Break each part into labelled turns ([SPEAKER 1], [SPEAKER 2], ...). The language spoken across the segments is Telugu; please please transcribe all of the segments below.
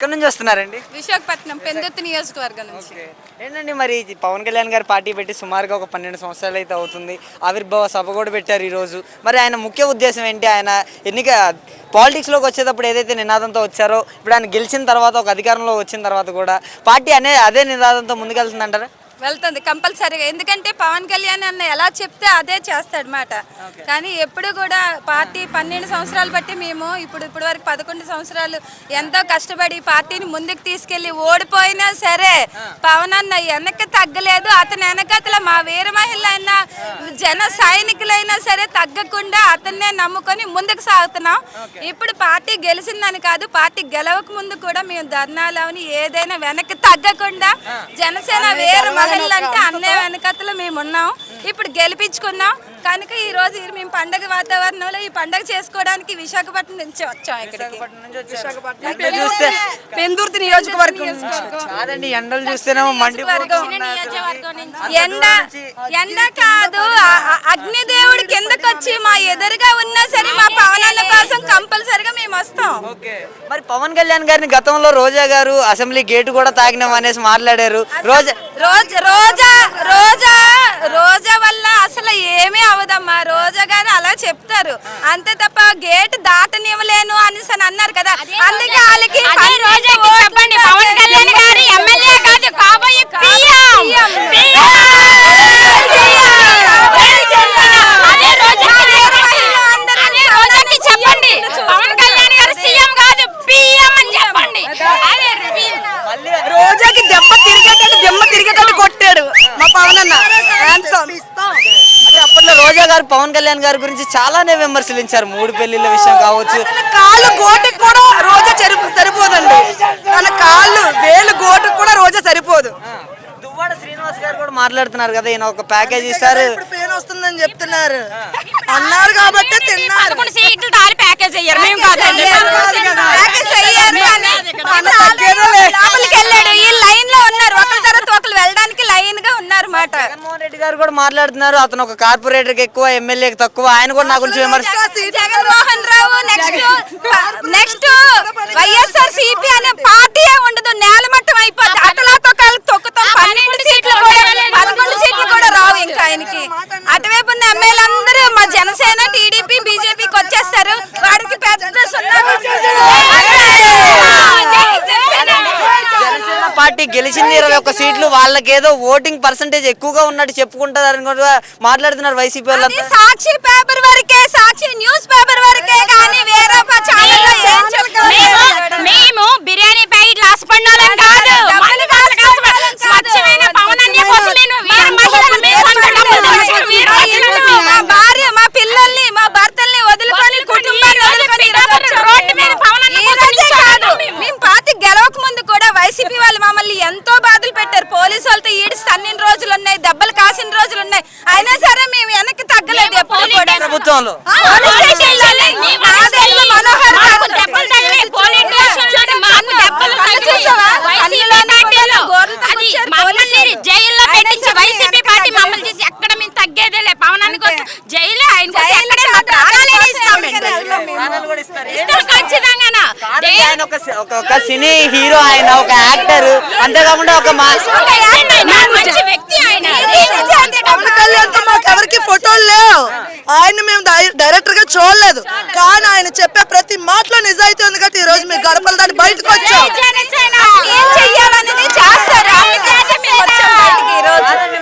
[SPEAKER 1] ఎక్కడి నుంచి వస్తున్నారండి?
[SPEAKER 2] విశాఖపట్నం పెందుర్తి నియోజకవర్గం నుంచి.
[SPEAKER 1] ఏంటండి మరి పవన్ కళ్యాణ్ గారు పార్టీ పెట్టి సుమారుగా ఒక 12 సంవత్సరాలు అయితే అవుతుంది. ఆవిర్భావ సభ కూడా పెట్టారు ఈరోజు. మరి ఆయన ముఖ్య ఉద్దేశం ఏంటి? ఆయన ఎన్నిక పాలిటిక్స్లోకి వచ్చేటప్పుడు ఏదైతే నినాదంతో వచ్చారో ఇప్పుడు ఆయన గెలిచిన తర్వాత ఒక అధికారంలో వచ్చిన తర్వాత కూడా పార్టీ అదే నినాదంతో ముందుకెళ్తుందంటారా?
[SPEAKER 2] వెళ్తుంది కంపల్సరీగా. ఎందుకంటే పవన్ కళ్యాణ్ అన్న ఎలా చెప్తే అదే చేస్తాడు మాట. కానీ ఎప్పుడు కూడా పార్టీ 12 సంవత్సరాలు బట్టి మేము ఇప్పుడు వరకు 11 సంవత్సరాలు ఎంతో కష్టపడి పార్టీని ముందుకు తీసుకెళ్లి ఓడిపోయినా సరే పవన్ అన్న వెనక్కి తగ్గలేదు. అతని వెనకతల మా వీర మహిళ అయినా జన సైనికులైనా సరే తగ్గకుండా అతన్నే నమ్ముకొని ముందుకు సాగుతున్నాం. ఇప్పుడు పార్టీ గెలిచిందని కాదు, పార్టీ గెలవక ముందు కూడా మేము ధర్నాలని ఏదైనా వెనక్కి తగ్గకుండా జనసేన వీర మహిళలంటే అన్నే వెనకతలు మేము ఉన్నాం. ఇప్పుడు గెలిపించుకున్నాం కనుక ఈ రోజు మేము పండగ వాతావరణంలో ఈ పండగ చేసుకోవడానికి విశాఖపట్నం నుంచి వచ్చాం. ఇక్కడికి
[SPEAKER 3] పెందుర్తి నియోజకవర్గం
[SPEAKER 1] కాదండి, ఎండలు చూస్తేనేమో
[SPEAKER 2] ఎండ కాదు, అగ్నిదేవుడి కిందకి వచ్చి మా ఎదురుగా ఉన్నా సరే మా పవనాల కోసం కంపల్సరిగా మేము వస్తాం.
[SPEAKER 1] మరి పవన్ కళ్యాణ్ గారిని గతంలో రోజా గారు అసెంబ్లీ గేటు కూడా తాగినాం అనేసి మాట్లాడారు.
[SPEAKER 2] రోజా వల్ల అసలు ఏమీ అవదమ్మా. రోజా గారు అలా చెప్తారు అంతే తప్ప గేట్ దాటనివ్వలేను అనేసి అన్నారు కదా. అందుకే వాళ్ళకి
[SPEAKER 4] చెప్పండి పవన్ కళ్యాణ్ గారు ఎమ్మెల్యే కాదు కాబోయే చెప్పండి పవన్ కళ్యాణ్ గారు సీఎం కాదు పిఎం అని చెప్పండి.
[SPEAKER 3] రోజాకి దెమ్మ తిరిగేటట్టు కొట్టాడు మా పవన్ అన్న.
[SPEAKER 1] అప్పట్లో రోజా గారు పవన్ కళ్యాణ్ గారి గురించి చాలానే విమర్శించారు. 3 పెళ్లిళ్ళ విషయం కావచ్చు.
[SPEAKER 3] కాళ్ళు గోటుకు కూడా రోజా సరిపోదండి. తన కాళ్ళు వేలు గోటుకు కూడా రోజా సరిపోదు.
[SPEAKER 1] దువ్వాడ శ్రీనివాస్ గారు కూడా మాట్లాడుతున్నారు కదా, ఈయన ఒక ప్యాకేజ్ ఇస్తారు,
[SPEAKER 3] పెయిన్ వస్తుందని చెప్తున్నారు అన్నారు కాబట్టి తిన్నారు.
[SPEAKER 4] 11 సీట్లు తాలి ప్యాకేజ్ అయ్యారు. మేము కాదండి
[SPEAKER 2] వెళ్ళాడు. ఈ లైన్ లో ఉన్నారు, ఒకరి తర్వాత ఒకరు వెళ్ళడానికి లైన్ గా ఉన్నారు మాట.
[SPEAKER 1] జగన్మోహన్ రెడ్డి గారు కూడా మాట్లాడుతున్నారు, అతను ఒక కార్పొరేటర్ కి ఎక్కువ ఎమ్మెల్యేకి తక్కువ. ఆయన కూడా నా గురించి
[SPEAKER 2] జగన్మోహన్ రావు నెక్స్ట్ వైఎస్ఆర్ సిపి అనే పార్టీ ఉండదు, నేలమట్టం అయిపోద్ది. అటలాతోకాలు తొక్కుతాం. 11 సీట్లు కూడా రావు ఇంకా ఆయనకి. అటువైపు ఉన్న ఎమ్మెల్యే అందరూ మా జనసేన టీడీపీ బీజేపీకి వచ్చేస్తారు. వాడికి పెద్ద
[SPEAKER 1] జనసేన పార్టీ గెలిచింది 21 సీట్లు. వాళ్ళకేదో ఓటింగ్ పర్సంటేజ్ ఎక్కువగా ఉన్నట్టు చెప్పుకుంటారని కూడా మాట్లాడుతున్నారు వైసీపీ వాళ్ళు.
[SPEAKER 2] సాక్షి పేపర్ వరకే, సాక్షి న్యూస్ పేపర్ వరకే కానీ వేరే ఛానల్లో
[SPEAKER 4] మేము బిర్యానీ ప్యాకెట్లు ఆశపడినాం కాదు. స్వచ్ఛమైన పవన్ అన్య కోసం నేను
[SPEAKER 2] మా భార్య మా పిల్లల్ని మా భర్తల్ని వదులుకొని కుటుంబాన్ని వదులుకొని మేము పార్టీ గెలవక ముందు కూడా వైసీపీ వాళ్ళు మమ్మల్ని ఎంతో బాధలు పెట్టారు. పోలీసు వాళ్ళతో ఈడ్చి తన్నిన రోజులు ఉన్నాయి, దెబ్బలు కాసిన రోజులు ఉన్నాయి. అయినా సరే మేము వెనక్కి తగ్గలేదు. ఎప్పుడు కూడా
[SPEAKER 1] ప్రభుత్వంలో
[SPEAKER 4] జైల్లో పెట్టించి వైసీపీ పార్టీ మమ్మల్ని చేసి ఎక్కడ మేము తగ్గేదేలే. పవనాన్ని కోసం జైలు ఆయన ఖచ్చితంగా.
[SPEAKER 1] ఆయన ఒక సినీ హీరో, ఆయన ఒక యాక్టర్, అంతేకాకుండా ఒక
[SPEAKER 4] మంచి వ్యక్తి ఆయన.
[SPEAKER 3] పవన్ కళ్యాణ్ తో మాకు ఎవరికి ఫోటోలు లేవు. ఆయన మేము డైరెక్టర్ గా చూడలేదు, కానీ ఆయన చెప్పే ప్రతి మాటలో నిజాయితీ ఉంది కాబట్టి ఈ రోజు మీ గడపల దాన్ని బయటకు వచ్చాం.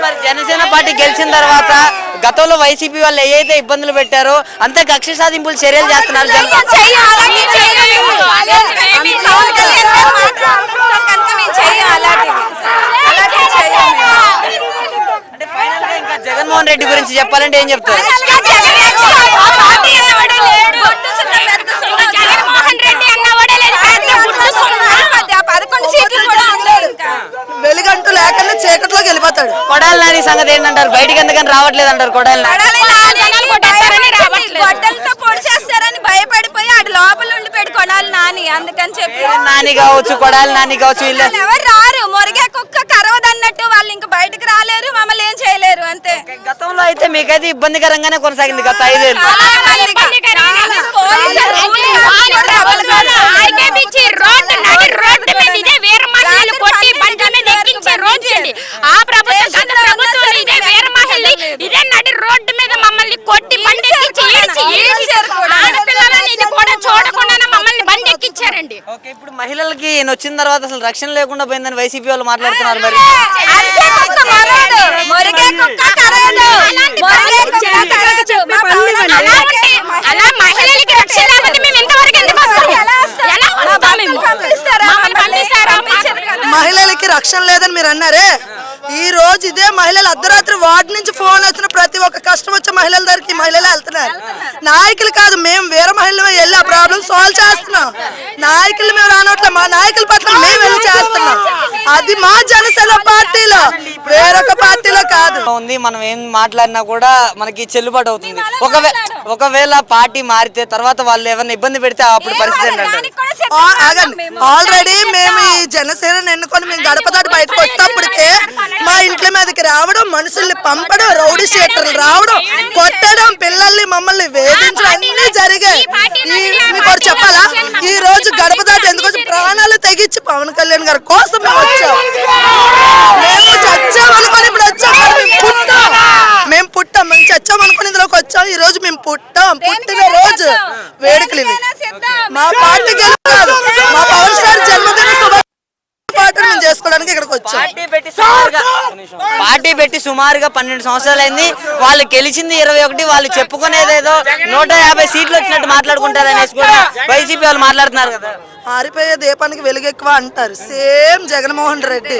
[SPEAKER 1] మరి జనసేన పార్టీ గెలిచిన తర్వాత గతంలో వైసీపీ వాళ్ళు ఏదైతే ఇబ్బందులు పెట్టారో అంతే కక్ష సాధింపులు చర్యలు చేస్తున్నారు. అంటే ఫైనల్ గా ఇంకా జగన్మోహన్ రెడ్డి గురించి చెప్పాలంటే ఏం చెప్తారు?
[SPEAKER 4] జగన్మోహన్ రెడ్డి అన్నవాడే లేదు.
[SPEAKER 2] 11 సీట్లు కూడా
[SPEAKER 3] వెలుగంటూ లేకుండా చీకట్లోకి వెళ్ళిపోతాడు.
[SPEAKER 1] కొడాలి నాని సంగతి ఏంటంటారు? బయటికి ఎందుకని రావట్లేదు అంటారు? కొడాలి
[SPEAKER 2] గొడ్డలతో పొడిచేస్తారని భయపడిపోయి ఆడు లోపల ఉండి పెట్టి కొడాలి నాని. అందుకని చెప్పి
[SPEAKER 1] నాని కావచ్చు, కొడాలి నాని కావచ్చు,
[SPEAKER 2] ఎవరు రారు. మొరిగే కుక్క కరవదన్నట్టు వాళ్ళు ఇంకా బయటకు రాలేరు, మమ్మల్ని ఏం చేయలేరు అంతే.
[SPEAKER 1] గతంలో అయితే మీకైతే ఇబ్బందికరంగానే కొనసాగింది గత 5 ఏళ్ళు.
[SPEAKER 4] ఆ ప్రభుత్వం ఇదే వేరే మహిళ ఇదే నడి రోడ్డు మీద మమ్మల్ని కొట్టి బండి ఎక్కించి ఆడపిల్లలని ఇది కూడా చూడకుండా మమ్మల్ని బండి ఎక్కించారండి.
[SPEAKER 1] ఓకే, ఇప్పుడు మహిళలకి ఈయన వచ్చిన తర్వాత అసలు రక్షణ లేకుండా పోయిందని వైసీపీ వాళ్ళు మాట్లాడుతున్నారు. మరి
[SPEAKER 4] అలా మహిళలకి రక్షణ లేకపోతే మేము ఇంతవరకు ఎందుకు వస్తాం? ఎలా వస్తాం మేము? మమ్మల్ని పంపిస్తారా?
[SPEAKER 3] మహిళలకి రక్షణ లేదని మీరు అన్నారే, ఈ రోజు ఇదే మహిళలు అర్ధరాత్రి వార్డు నుంచి ఫోన్ వచ్చిన ప్రతి ఒక్క కష్టం వచ్చే మహిళల దగ్గరికి మహిళలే వెళ్తున్నారు. నాయకులు కాదు, మేము వేరే మహిళలు వెళ్ళి ఆ ప్రాబ్లం సాల్వ్ చేస్తున్నాం. నాయకులు మేము రానట్లే, మా నాయకుల పట్ల మేము వెళ్ళి చేస్తున్నాం. అది మా జనసేన పార్టీలో, వేరొక పార్టీలో కాదు.
[SPEAKER 1] ఉంది, మనం ఏం మాట్లాడినా కూడా మనకి చెల్లుబాటు అవుతుంది. ఒకవేళ పార్టీ మారితే తర్వాత వాళ్ళు ఎవరిని ఇబ్బంది పెడితే అప్పుడు పరిస్థితి ఏంటంటే
[SPEAKER 3] ఆల్రెడీ మేము ఈ జనసేనని ఎన్నుకొని మేము గడప దాటి బయటకు వచ్చేటప్పటికే మా ఇంట్ల మీదకి రావడం, మనుషుల్ని పంపడం, రౌడీ షీటర్లు రావడం, కొట్టడం, పిల్లల్ని మమ్మల్ని వేధించడం అన్ని జరిగాయి. మీకు ఒకటి చెప్పాలా, ఈ రోజు గడప దాటి ఎందుకు ప్రాణాలు తెగించి పవన్ కళ్యాణ్ గారి కోసం మేము వచ్చాం. మేము చచ్చామనుకొని ఇప్పుడు వచ్చాం. మేము పుట్టాం, మేము చచ్చామనుకుని ఇందులోకి వచ్చాం. ఈ రోజు మేము పుట్టిన రోజు వేడుకలు ఇవి. మా పార్టీ గెలుపు, మా పవన్ స్టార్ జన్మదిన మేము చేసుకోవడానికి ఇక్కడికి వచ్చాం.
[SPEAKER 1] పార్టీ పెట్టి సుమారుగా 12 సంవత్సరాలు అయింది. వాళ్ళు గెలిచింది 21. వాళ్ళు చెప్పుకునేదేదో 150 సీట్లు వచ్చినట్టు మాట్లాడుకుంటారు అనేసి కూడా వైసీపీ వాళ్ళు మాట్లాడుతున్నారు కదా.
[SPEAKER 3] ఆరిపోయే దీపానికి వెలుగెక్కువ అంటారు. సేమ్ జగన్మోహన్ రెడ్డి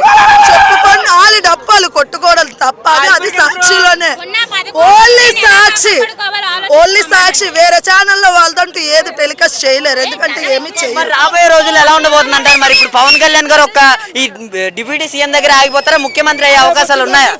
[SPEAKER 3] చెప్పుకొని ఆలి డప్పాలు కొట్టుకోవడం తప్ప అది సాక్షిలోనే. ఓన్లీ సాక్షి వేరే ఛానల్లో వాళ్ళదంటూ ఏది టెలికాస్ట్ చేయలేరు, ఎందుకంటే ఏమి చేయలేరు.
[SPEAKER 1] రాబోయే రోజులు ఎలా ఉండబోతుంది అంటారు? మరి ఇప్పుడు పవన్ కళ్యాణ్ గారు ఒక్క ఈ డిప్యూటీ సీఎం దగ్గర ఆగిపోతారా? ముఖ్యమంత్రి అయ్యే అవకాశాలు ఉన్నాయా?